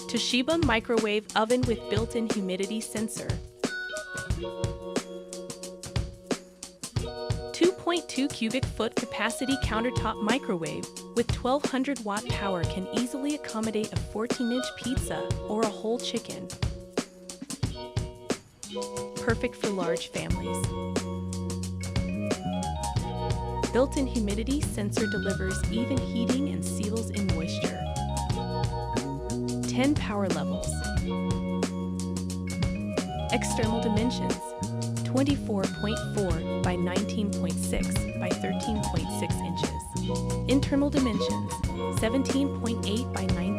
Toshiba microwave oven with built-in humidity sensor. 2.2 cubic foot capacity countertop microwave with 1200 watt power can easily accommodate a 14-inch pizza or a whole chicken. Perfect for large families. Built-in humidity sensor delivers even heating and seals in moisture. 10 power levels. External dimensions: 24.4 by 19.6 by 13.6 inches. Internal dimensions: 17.8 by 9